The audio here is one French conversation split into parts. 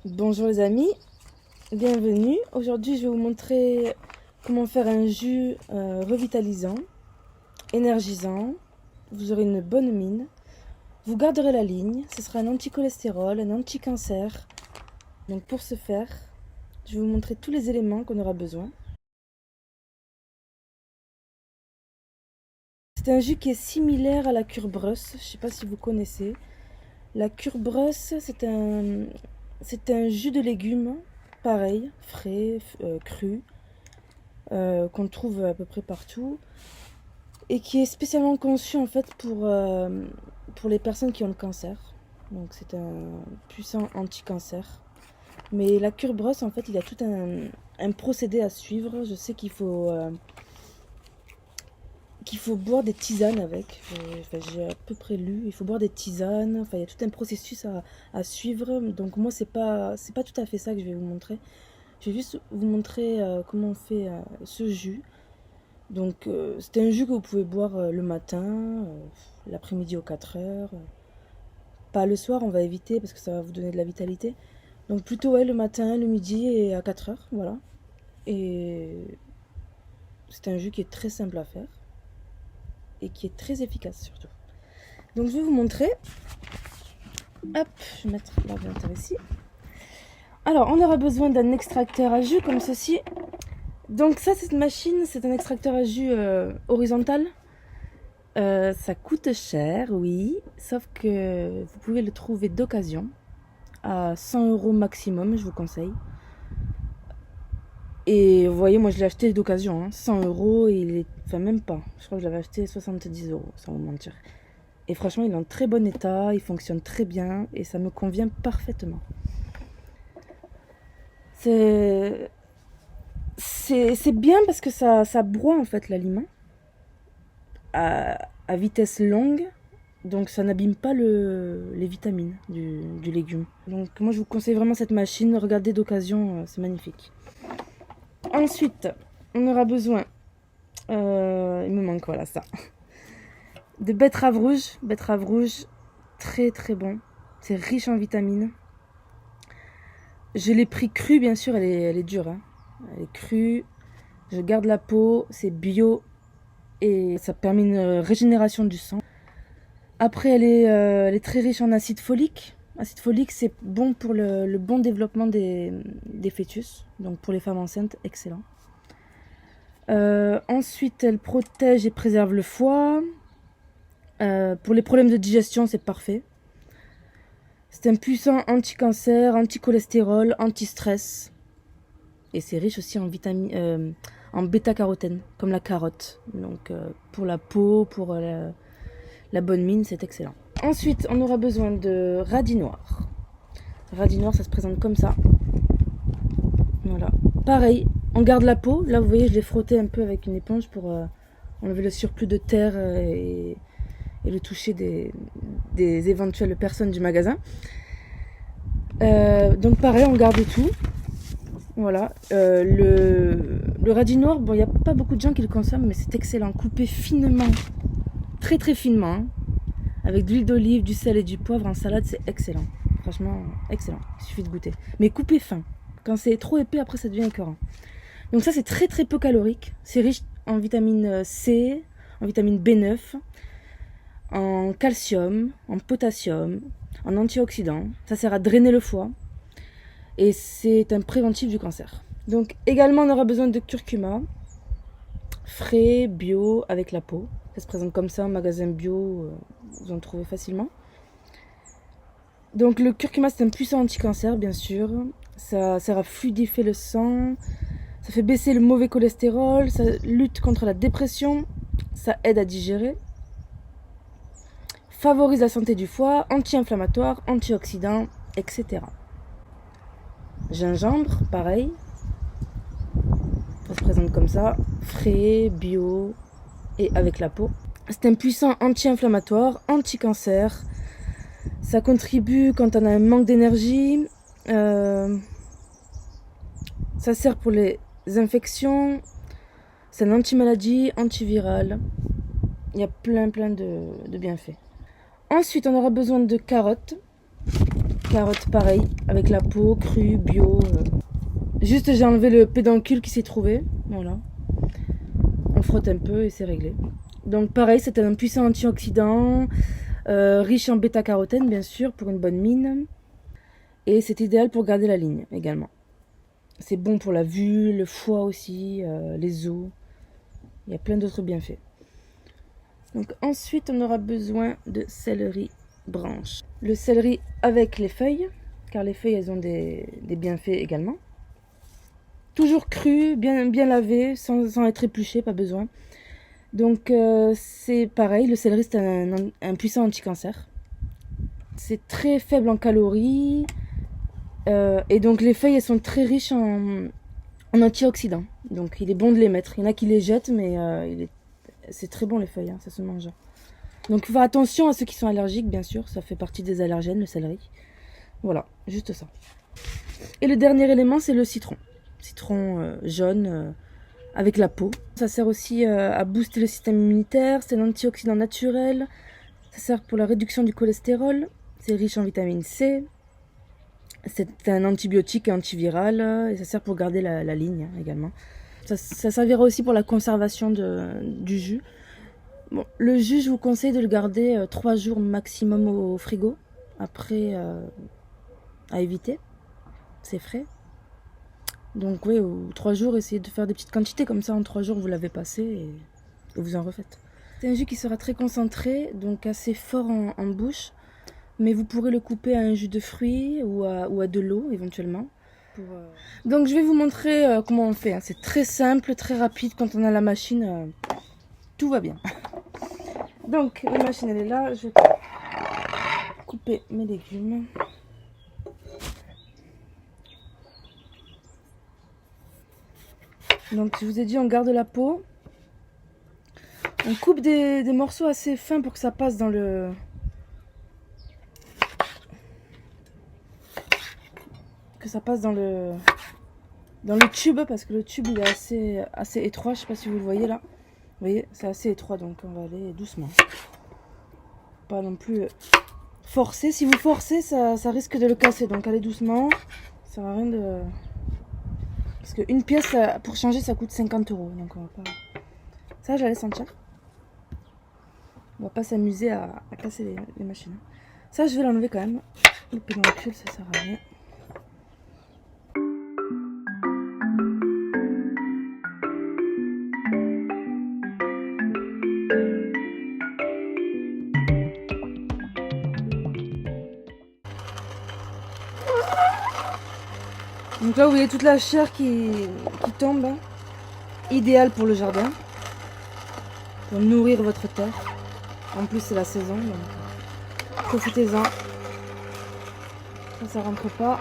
Bonjour les amis, bienvenue. Aujourd'hui je vais vous montrer comment faire un jus revitalisant, énergisant. Vous aurez une bonne mine. Vous garderez la ligne. Ce sera un anti-cholestérol, un anti-cancer. Donc pour ce faire, je vais vous montrer tous les éléments qu'on aura besoin. C'est un jus qui est similaire à la cure Breuss. Je ne sais pas si vous connaissez. La cure Breuss, c'est un jus de légumes, pareil, frais, cru, qu'on trouve à peu près partout et qui est spécialement conçu en fait pour les personnes qui ont le cancer. Donc c'est un puissant anti-cancer. Mais la cure Breuss, en fait, il y a tout un procédé à suivre. Je sais qu'il faut boire des tisanes avec. J'ai à peu près lu. Il faut boire des tisanes. Enfin, il y a tout un processus à suivre. Donc moi, c'est pas tout à fait ça que je vais vous montrer. Je vais juste vous montrer comment on fait ce jus. Donc c'est un jus que vous pouvez boire le matin, l'après-midi aux 4 heures. Pas le soir, on va éviter parce que ça va vous donner de la vitalité. Donc plutôt ouais, le matin, le midi et à 4 heures, voilà. Et c'est un jus qui est très simple à faire et qui est très efficace surtout. Donc je vais vous montrer. Hop, je vais mettre l'ordinateur ici. Alors on aura besoin d'un extracteur à jus comme ceci. Donc ça, cette machine, c'est un extracteur à jus horizontal. Ça coûte cher, oui, sauf que vous pouvez le trouver d'occasion à 100 € maximum, je vous conseille. Et vous voyez, moi je l'ai acheté d'occasion, hein, 100 €, et il est... enfin même pas, je crois que je l'avais acheté 70 €, sans vous mentir. Et franchement, il est en très bon état, il fonctionne très bien, et ça me convient parfaitement. C'est bien parce que ça broie en fait l'aliment à vitesse longue, donc ça n'abîme pas les vitamines du légume. Donc moi je vous conseille vraiment cette machine, regardez d'occasion, c'est magnifique. Ensuite, on aura besoin, il me manque voilà ça, de betterave rouge, très très bon, c'est riche en vitamines. Je l'ai pris crue, bien sûr, elle est dure, hein. Elle est crue, je garde la peau, c'est bio et ça permet une régénération du sang. Après, elle est très riche en acide folique. Acide folique, c'est bon pour le bon développement des fœtus. Donc pour les femmes enceintes, excellent. Ensuite, elle protège et préserve le foie. Pour les problèmes de digestion, c'est parfait. C'est un puissant anti-cancer, anti-cholestérol, anti-stress. Et c'est riche aussi en vitamine, en bêta-carotène, comme la carotte. Donc pour la peau, pour la bonne mine, c'est excellent. Ensuite, on aura besoin de radis noir. Radis noir, ça se présente comme ça. Voilà. Pareil, on garde la peau. Là, vous voyez, je l'ai frotté un peu avec une éponge pour enlever le surplus de terre et le toucher des éventuelles personnes du magasin. Donc pareil, on garde tout. Voilà. Le radis noir, bon, il n'y a pas beaucoup de gens qui le consomment, mais c'est excellent. Coupé finement, très très finement, hein. Avec de l'huile d'olive, du sel et du poivre en salade, c'est excellent. Franchement, excellent. Il suffit de goûter. Mais coupez fin. Quand c'est trop épais, après, ça devient écœurant. Donc ça, c'est très très peu calorique. C'est riche en vitamine C, en vitamine B9, en calcium, en potassium, en antioxydants. Ça sert à drainer le foie. Et c'est un préventif du cancer. Donc également, on aura besoin de curcuma. Frais, bio, avec la peau. Ça se présente comme ça en magasin bio, vous en trouvez facilement. Donc le curcuma, c'est un puissant anti-cancer, bien sûr. Ça sert à fluidifier le sang, ça fait baisser le mauvais cholestérol, ça lutte contre la dépression, ça aide à digérer, favorise la santé du foie, anti-inflammatoire, antioxydant, etc. Gingembre, pareil. Ça se présente comme ça, frais, bio et avec la peau. C'est un puissant anti-inflammatoire, anti-cancer. Ça contribue quand on a un manque d'énergie. Ça sert pour les infections. C'est un anti-maladie, antiviral. Il y a plein de bienfaits. Ensuite, on aura besoin de carottes. carottes pareil, avec la peau, crue, bio. Juste j'ai enlevé le pédoncule qui s'est trouvé, voilà. On frotte un peu et c'est réglé. Donc pareil, c'est un puissant antioxydant, riche en bêta-carotène bien sûr, pour une bonne mine. Et c'est idéal pour garder la ligne également. C'est bon pour la vue, le foie aussi, les os. Il y a plein d'autres bienfaits. Donc ensuite, on aura besoin de céleri branche. Le céleri avec les feuilles, car les feuilles, elles ont des bienfaits également. Toujours cru, bien lavé, sans être épluché, pas besoin. Donc c'est pareil, le céleri, c'est un puissant anti-cancer. C'est très faible en calories. Et donc les feuilles, elles sont très riches en antioxydants. Donc il est bon de les mettre. Il y en a qui les jettent, mais c'est très bon les feuilles, hein, ça se mange. Donc il faut faire attention à ceux qui sont allergiques, bien sûr. Ça fait partie des allergènes, le céleri. Voilà, juste ça. Et le dernier élément, c'est le citron. Citron jaune avec la peau. Ça sert aussi à booster le système immunitaire. C'est un antioxydant naturel. Ça sert pour la réduction du cholestérol. C'est riche en vitamine C. C'est un antibiotique et antiviral. Et ça sert pour garder la ligne également. Ça servira aussi pour la conservation du jus. Bon, le jus, je vous conseille de le garder 3 jours maximum au frigo. Après, à éviter. C'est frais. Donc oui, 3 jours, essayez de faire des petites quantités. Comme ça, en 3 jours, vous l'avez passé et vous en refaites. C'est un jus qui sera très concentré, donc assez fort en bouche. Mais vous pourrez le couper à un jus de fruits ou à de l'eau, éventuellement. Donc je vais vous montrer comment on fait. Hein. C'est très simple, très rapide. Quand on a la machine, tout va bien. Donc la machine elle est là. Je vais couper mes légumes. Donc je vous ai dit, on garde la peau. On coupe des morceaux assez fins pour que ça passe dans le... dans le tube, parce que le tube il est assez étroit. Je sais pas si vous le voyez là. Vous voyez, c'est assez étroit, donc on va aller doucement. Pas non plus forcer. Si vous forcez, ça risque de le casser. Donc allez doucement. Ça sert à rien de... Parce qu'une pièce, pour changer, ça coûte 50 €. Donc on va pas... Ça, j'allais sentir. On va pas s'amuser à casser les machines. Ça, je vais l'enlever quand même. Le pédoncule, ça sert à rien. Donc là, vous voyez toute la chair qui tombe. Hein. Idéal pour le jardin. Pour nourrir votre terre. En plus, c'est la saison. Donc profitez-en. Ça rentre pas.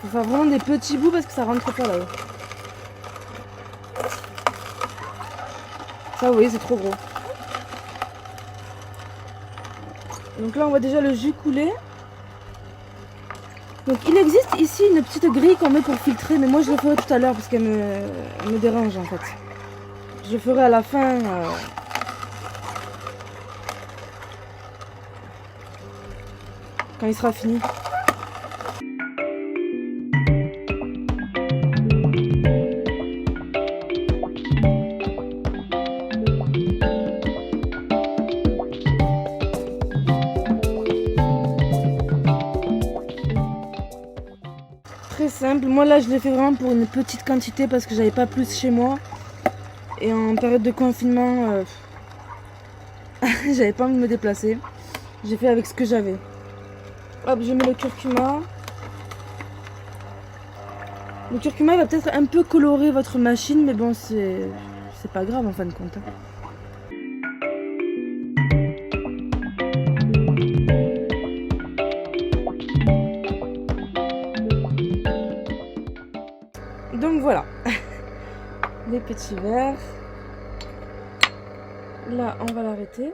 Faut faire vraiment des petits bouts parce que ça rentre pas là-haut. Ça, vous voyez, c'est trop gros. Donc là, on voit déjà le jus couler. Donc il existe ici une petite grille qu'on met pour filtrer, mais moi je le ferai tout à l'heure parce qu'elle me dérange en fait. Je le ferai à la fin. Quand il sera fini. Très simple. Moi là je l'ai fait vraiment pour une petite quantité parce que j'avais pas plus chez moi. Et en période de confinement, j'avais pas envie de me déplacer. J'ai fait avec ce que j'avais. Hop, je mets le curcuma. Le curcuma va peut-être un peu colorer votre machine, mais bon, c'est pas grave en fin de compte. Hein. Donc voilà, les petits verres. Là, on va l'arrêter.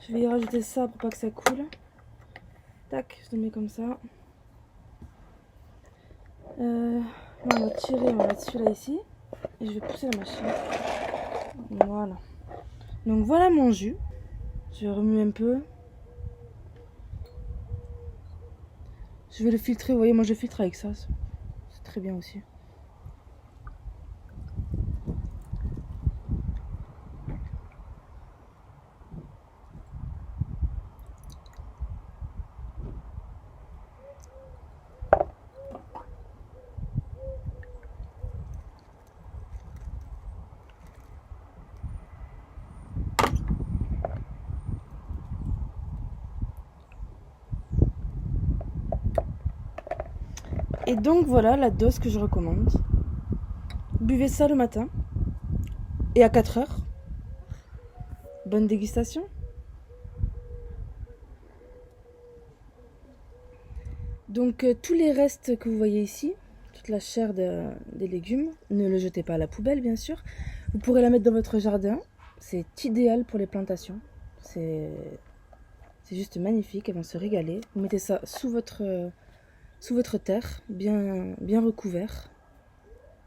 Je vais y rajouter ça pour pas que ça coule. Tac, je le mets comme ça. On va tirer, on va mettre celui-là ici. et je vais pousser la machine. Voilà. Donc voilà mon jus. Je remue un peu. Je vais le filtrer. Vous voyez, moi je filtre avec ça. C'est très bien aussi. Et donc voilà la dose que je recommande. Buvez ça le matin et à 4 heures. Bonne dégustation. Donc tous les restes que vous voyez ici, toute la chair des légumes, ne le jetez pas à la poubelle bien sûr. Vous pourrez la mettre dans votre jardin. C'est idéal pour les plantations. C'est juste magnifique, elles vont se régaler. Vous mettez ça sous votre terre, bien recouvert.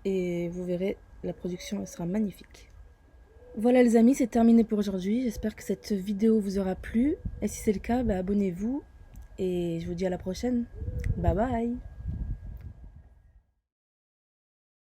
Et vous verrez, la production elle sera magnifique. Voilà les amis, c'est terminé pour aujourd'hui. J'espère que cette vidéo vous aura plu. Et si c'est le cas, abonnez-vous. Et je vous dis à la prochaine. Bye bye.